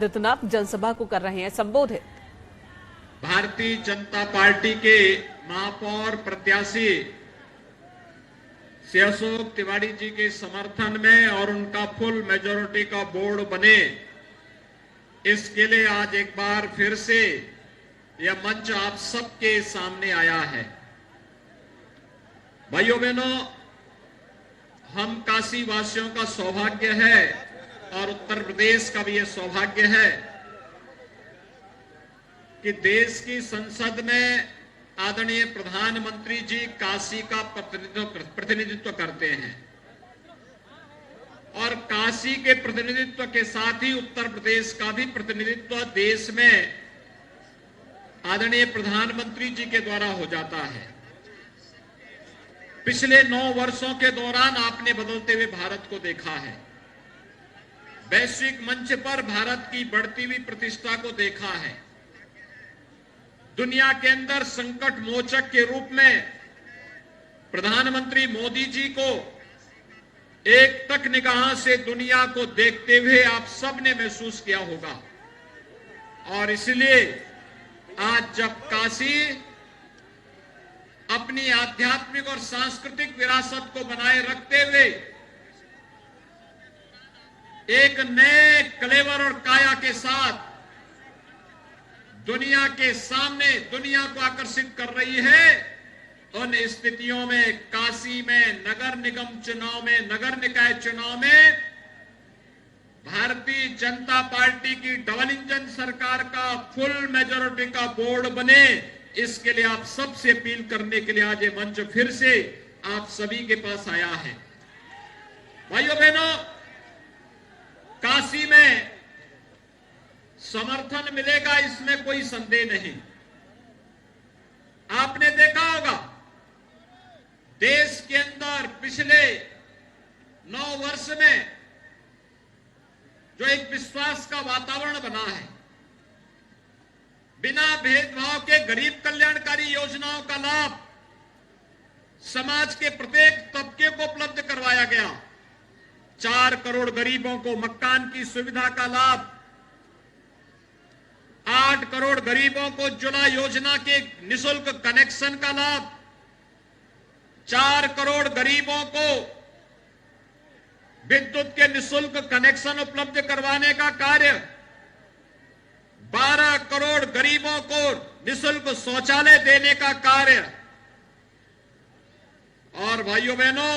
आदित्यनाथ जनसभा को कर रहे हैं संबोधित। भारतीय जनता पार्टी के महापौर प्रत्याशी श्री अशोक तिवारी जी के समर्थन में और उनका फुल मेजॉरिटी का बोर्ड बने, इसके लिए आज एक बार फिर से यह मंच आप सबके सामने आया है। भाइयों बहनों, हम काशी वासियों का सौभाग्य है और उत्तर प्रदेश का भी यह सौभाग्य है कि देश की संसद में आदरणीय प्रधानमंत्री जी काशी का प्रतिनिधित्व करते हैं और काशी के प्रतिनिधित्व के साथ ही उत्तर प्रदेश का भी प्रतिनिधित्व देश में आदरणीय प्रधानमंत्री जी के द्वारा हो जाता है। पिछले 9 वर्षों के दौरान आपने बदलते हुए भारत को देखा है, वैश्विक मंच पर भारत की बढ़ती हुई प्रतिष्ठा को देखा है, दुनिया के अंदर संकट मोचक के रूप में प्रधानमंत्री मोदी जी को एक तक निगाह से दुनिया को देखते हुए आप सबने महसूस किया होगा। और इसलिए आज जब काशी अपनी आध्यात्मिक और सांस्कृतिक विरासत को बनाए रखते हुए एक नए कलेवर और काया के साथ दुनिया के सामने दुनिया को आकर्षित कर रही है, उन स्थितियों में काशी में नगर निगम चुनाव में, नगर निकाय चुनाव में भारतीय जनता पार्टी की डबल इंजन सरकार का फुल मेजॉरिटी का बोर्ड बने, इसके लिए आप सबसे अपील करने के लिए आज ये मंच फिर से आप सभी के पास आया है। भाइयों बहनों, काशी में समर्थन मिलेगा इसमें कोई संदेह नहीं। आपने देखा होगा देश के अंदर पिछले 9 वर्ष में जो एक विश्वास का वातावरण बना है, बिना भेदभाव के गरीब कल्याणकारी योजनाओं का लाभ समाज के प्रत्येक तबके को उपलब्ध करवाया गया। 4 करोड़ गरीबों को मकान की सुविधा का लाभ, 8 करोड़ गरीबों को उज्ज्वला योजना के निःशुल्क कनेक्शन का लाभ, 4 करोड़ गरीबों को विद्युत के निःशुल्क कनेक्शन उपलब्ध करवाने का कार्य, 12 करोड़ गरीबों को निःशुल्क शौचालय देने का कार्य और भाइयों बहनों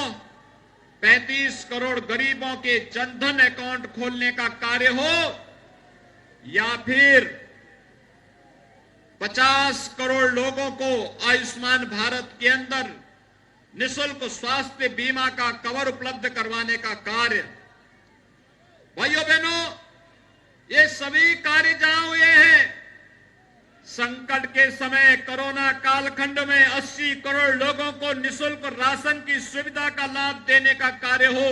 35 करोड़ गरीबों के जनधन अकाउंट खोलने का कार्य हो या फिर 50 करोड़ लोगों को आयुष्मान भारत के अंदर निःशुल्क स्वास्थ्य बीमा का कवर उपलब्ध करवाने का कार्य। भाइयों बहनों, ये सभी कार्य जहां हुए हैं, संकट के समय कोरोना कालखंड में 80 करोड़ लोगों को निःशुल्क राशन की सुविधा का लाभ देने का कार्य हो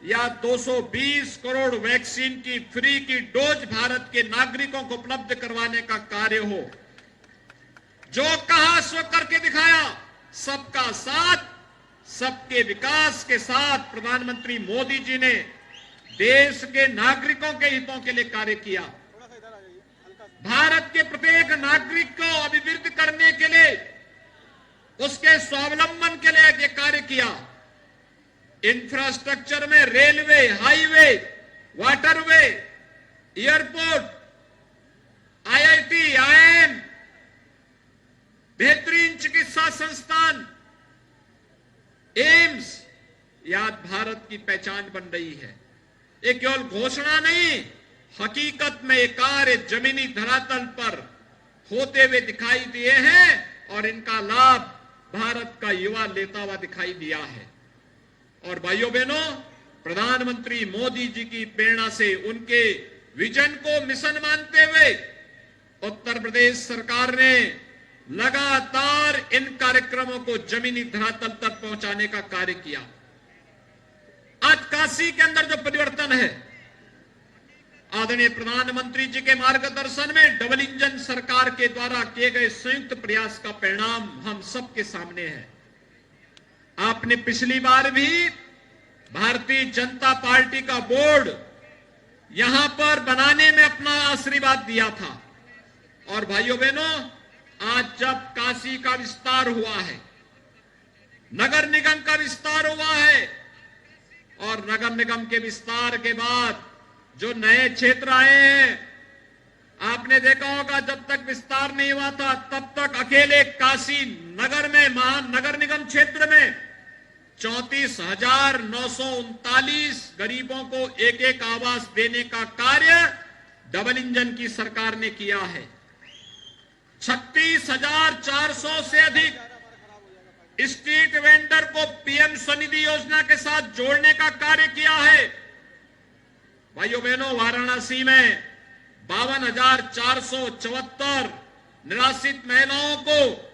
या 220 करोड़ वैक्सीन की फ्री की डोज भारत के नागरिकों को उपलब्ध करवाने का कार्य हो, जो कहा सो करके दिखाया। सबका साथ सबके विकास के साथ प्रधानमंत्री मोदी जी ने देश के नागरिकों के हितों के लिए कार्य किया। भारत के प्रत्येक नागरिक को अभिवृद्धि करने के लिए, उसके स्वावलंबन के लिए ये कार्य किया। इंफ्रास्ट्रक्चर में railway, highway, waterway, airport, IIT, IIM, बेहतरीन चिकित्सा संस्थान, एम्स, याद भारत की पहचान बन रही है। ये केवल घोषणा नहीं, हकीकत में ये कार्य जमीनी धरातल पर होते हुए दिखाई दिए हैं और इनका लाभ भारत का युवा लेता हुआ दिखाई दिया है। और भाइयों बहनों, प्रधानमंत्री मोदी जी की प्रेरणा से उनके विजन को मिशन मानते हुए उत्तर प्रदेश सरकार ने लगातार इन कार्यक्रमों को जमीनी धरातल तक पहुंचाने का कार्य किया। आज काशी के अंदर जो परिवर्तन है, आदरणीय प्रधानमंत्री जी के मार्गदर्शन में डबल इंजन सरकार के द्वारा किए गए संयुक्त प्रयास का परिणाम हम सबके सामने है। आपने पिछली बार भी भारतीय जनता पार्टी का बोर्ड यहां पर बनाने में अपना आशीर्वाद दिया था। और भाइयों बहनों, आज जब काशी का विस्तार हुआ है, नगर निगम का विस्तार हुआ है, और नगर निगम के विस्तार के बाद जो नए क्षेत्र आए हैं, आपने देखा होगा जब तक विस्तार नहीं हुआ था तब तक अकेले काशी नगर में, महानगर निगम क्षेत्र में 34,939 गरीबों को एक एक आवास देने का कार्य डबल इंजन की सरकार ने किया है। 36,400 से अधिक स्ट्रीट वेंडर को पीएम स्वनिधि योजना के साथ जोड़ने का कार्य किया है। भाइयों बहनों, वाराणसी में 52,474 निराश्रित महिलाओं को,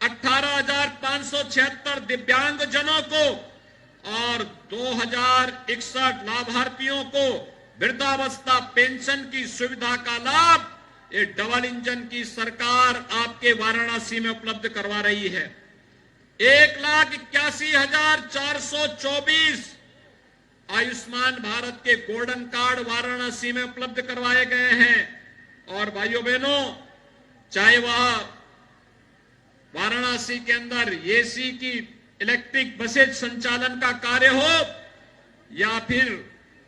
18,576 दिव्यांग जनों को और 2,061 लाभार्थियों को वृद्धावस्था पेंशन की सुविधा का लाभ ये डबल इंजन की सरकार आपके वाराणसी में उपलब्ध करवा रही है। 1,81,424 आयुष्मान भारत के गोल्डन कार्ड वाराणसी में उपलब्ध करवाए गए हैं। और भाइयों बहनों, चाहे वह वाराणसी के अंदर एसी की इलेक्ट्रिक बसेज संचालन का कार्य हो या फिर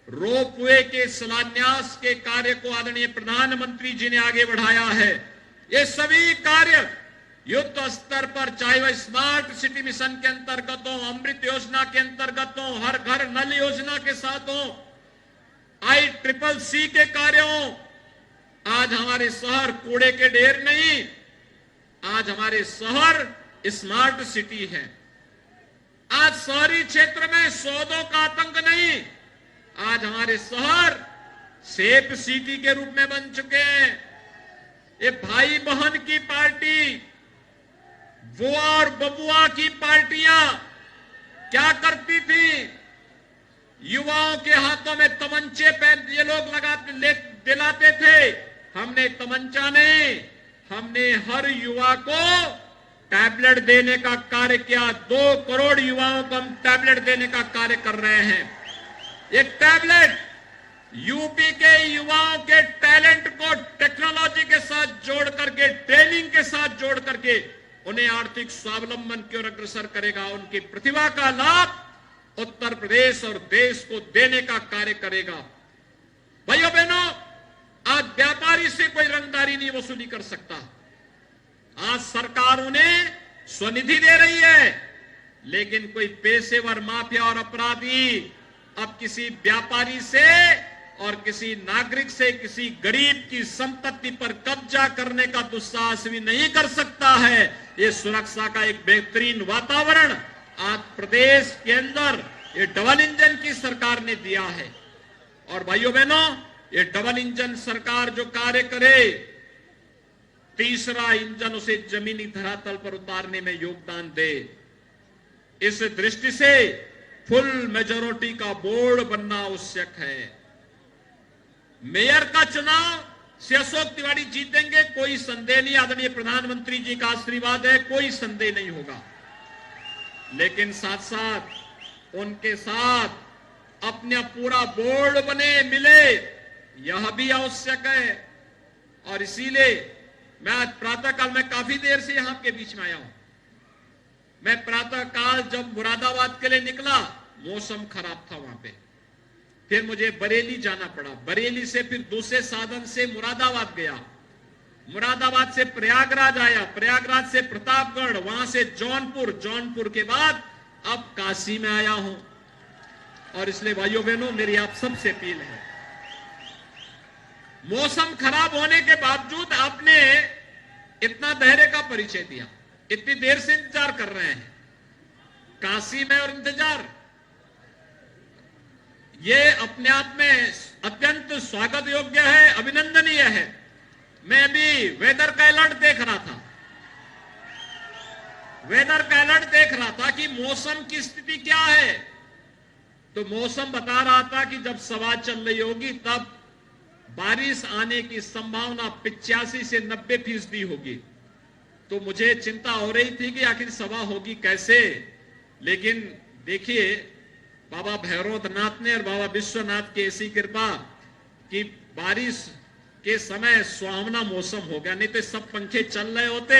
रोपवे के शिलान्यास के कार्य को आदरणीय प्रधानमंत्री जी ने आगे बढ़ाया है। ये सभी कार्य युद्ध स्तर पर, चाहे वह स्मार्ट सिटी मिशन के अंतर्गत हो, अमृत योजना के अंतर्गत हो, हर घर नल योजना के साथ हो, ICCC के कार्य हो। आज हमारे शहर कूड़े के ढेर नहीं, आज हमारे शहर स्मार्ट सिटी है। आज शहरी क्षेत्र में सौदों का आतंक नहीं, आज हमारे शहर सेफ सिटी के रूप में बन चुके हैं। ये भाई बहन की पार्टी, बुआ और बबुआ की पार्टियां क्या करती थी? युवाओं के हाथों में तमंचे पे ये लोग दिलाते थे। हमने तमंचा नहीं, हमने हर युवा को टैबलेट देने का कार्य किया। 2 करोड़ युवाओं को हम टैबलेट देने का कार्य कर रहे हैं। ये टैबलेट यूपी के युवाओं के टैलेंट को टेक्नोलॉजी के साथ जोड़ करके, ट्रेनिंग के साथ जोड़ करके उन्हें आर्थिक स्वावलंबन की ओर अग्रसर करेगा। उनकी प्रतिभा का लाभ उत्तर प्रदेश और देश को देने का कार्य करेगा। भाइयों बहनों, आज व्यापारी से कोई रंगदारी नहीं वसूली कर सकता। आज सरकार उन्हें स्वनिधि दे रही है, लेकिन कोई पेशेवर माफिया और अपराधी अब किसी व्यापारी से और किसी नागरिक से किसी गरीब की संपत्ति पर कब्जा करने का दुस्साहस भी नहीं कर सकता है। ये सुरक्षा का एक बेहतरीन वातावरण आज प्रदेश के अंदर ये डबल इंजन की सरकार ने दिया है। और भाइयों बहनों, ये डबल इंजन सरकार जो कार्य करे, तीसरा इंजन उसे जमीनी धरातल पर उतारने में योगदान दे। इस दृष्टि से फुल मेजॉरिटी का बोर्ड बनना आवश्यक है। मेयर का चुनाव से अशोक तिवारी जीतेंगे, कोई संदेह नहीं। आदरणीय प्रधानमंत्री जी का आशीर्वाद है, कोई संदेह नहीं होगा। लेकिन साथ साथ उनके साथ अपना पूरा बोर्ड बने, मिले, यह भी आवश्यक है। और इसीलिए मैं आज प्रातःकाल में काफी देर से यहां के बीच में आया हूं। मैं प्रातःकाल जब मुरादाबाद के लिए निकला, मौसम खराब था वहां पे, फिर मुझे बरेली जाना पड़ा। बरेली से फिर दूसरे साधन से मुरादाबाद गया, मुरादाबाद से प्रयागराज आया, प्रयागराज से प्रतापगढ़, वहां से जौनपुर, जौनपुर के बाद अब काशी में आया हूं। और इसलिए भाइयों बहनों, मेरी आप सबसे अपील है, मौसम खराब होने के बावजूद आपने इतना धैर्य का परिचय दिया, इतनी देर से इंतजार कर रहे हैं काशी में। और इंतजार ये अपने आप में अत्यंत स्वागत योग्य है, अभिनंदनीय है। मैं भी वेदर का अलर्ट देख रहा था, वेदर का अलर्ट देख रहा था कि मौसम की स्थिति क्या है। तो मौसम बता रहा था कि जब सभा चल रही होगी तब बारिश आने की संभावना 85 से 90% होगी। तो मुझे चिंता हो रही थी कि आखिर सभा होगी कैसे। लेकिन देखिए, बाबा भैरवनाथ ने और बाबा विश्वनाथ की ऐसी कृपा कि बारिश के समय सुहावना मौसम हो गया, नहीं तो सब पंखे चल रहे होते,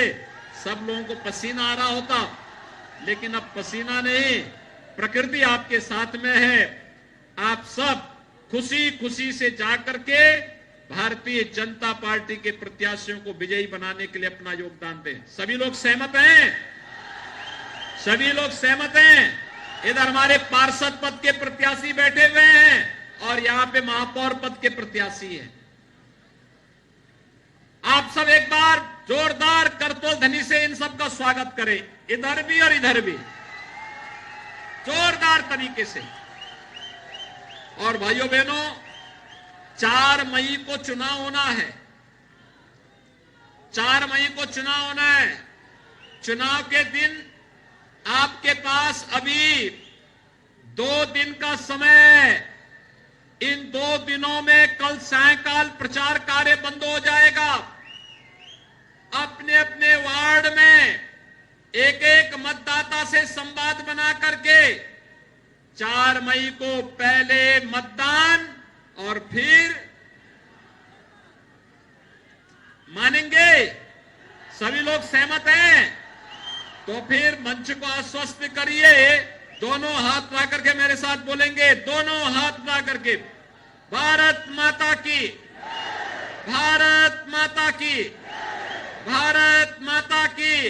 सब लोगों को पसीना आ रहा होता, लेकिन अब पसीना नहीं, प्रकृति आपके साथ में है। आप सब खुशी खुशी से जाकर के भारतीय जनता पार्टी के प्रत्याशियों को विजयी बनाने के लिए अपना योगदान दें। सभी लोग सहमत हैं? सभी लोग सहमत हैं? इधर हमारे पार्षद पद के प्रत्याशी बैठे हुए हैं और यहां पे महापौर पद के प्रत्याशी हैं। आप सब एक बार जोरदार करतोल ध्वनि से इन सब का स्वागत करें, इधर भी और इधर भी, जोरदार तरीके से। और भाइयों बहनों, 4 मई को चुनाव होना है, 4 मई को चुनाव होना है। चुनाव के दिन आपके पास अभी 2 दिन का समय, इन 2 दिनों में कल सायंकाल प्रचार कार्य बंद हो जाएगा। अपने अपने वार्ड में एक एक मतदाता से संवाद बना करके 4 मई को पहले मतदान और फिर मानेंगे। सभी लोग सहमत हैं? तो फिर मंच को आश्वस्त करिए, दोनों हाथ ला करके मेरे साथ बोलेंगे, दोनों हाथ ला करके, भारत माता की, भारत माता की, भारत माता की।